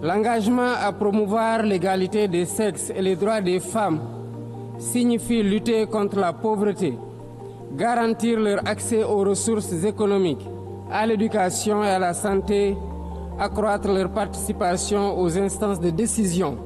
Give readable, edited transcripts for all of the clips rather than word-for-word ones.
L'engagement à promouvoir l'égalité des sexes et les droits des femmes signifie lutter contre la pauvreté, garantir leur accès aux ressources économiques, à l'éducation et à la santé, accroître leur participation aux instances de décision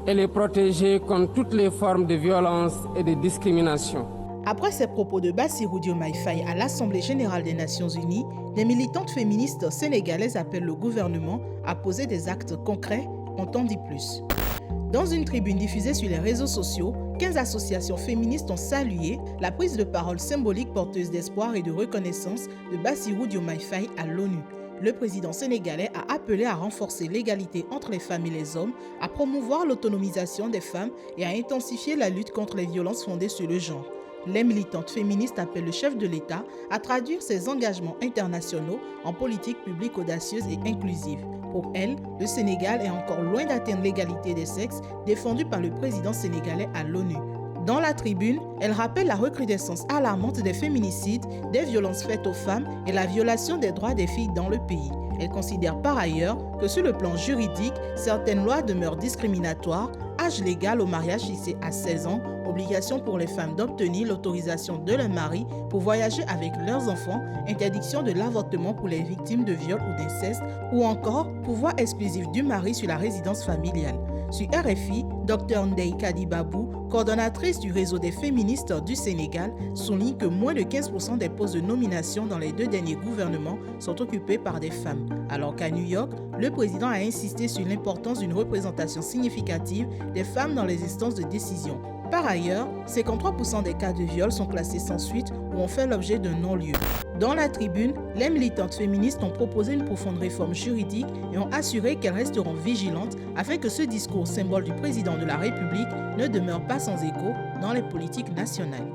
et les protéger contre toutes les formes de violence et de discrimination. Après ces propos de Bassirou Diomaye Faye à l'Assemblée générale des Nations unies, des militantes féministes sénégalaises appellent le gouvernement à poser des actes concrets, on t'en dit plus. Dans une tribune diffusée sur les réseaux sociaux, 15 associations féministes ont salué la prise de parole symbolique porteuse d'espoir et de reconnaissance de Bassirou Diomaye Faye à l'ONU. Le président sénégalais a appelé à renforcer l'égalité entre les femmes et les hommes, à promouvoir l'autonomisation des femmes et à intensifier la lutte contre les violences fondées sur le genre. Les militantes féministes appellent le chef de l'État à traduire ses engagements internationaux en politique publique audacieuse et inclusive. Pour elles, le Sénégal est encore loin d'atteindre l'égalité des sexes défendue par le président sénégalais à l'ONU. Dans la tribune, elle rappelle la recrudescence alarmante des féminicides, des violences faites aux femmes et la violation des droits des filles dans le pays. Elle considère par ailleurs que sur le plan juridique, certaines lois demeurent discriminatoires, âge légal au mariage fixé à 16 ans, obligation pour les femmes d'obtenir l'autorisation de leur mari pour voyager avec leurs enfants, interdiction de l'avortement pour les victimes de viol ou d'inceste, ou encore pouvoir exclusif du mari sur la résidence familiale. Sur RFI, Dr Ndeye Kadibabou, coordonnatrice du réseau des féministes du Sénégal, souligne que moins de 15% des postes de nomination dans les 2 derniers gouvernements sont occupés par des femmes. Alors qu'à New York, le président a insisté sur l'importance d'une représentation significative des femmes dans les instances de décision. Par ailleurs, 53% des cas de viol sont classés sans suite ou ont fait l'objet d'un non-lieu. Dans la tribune, les militantes féministes ont proposé une profonde réforme juridique et ont assuré qu'elles resteront vigilantes afin que ce discours symbole du président de la République ne demeure pas sans écho dans les politiques nationales.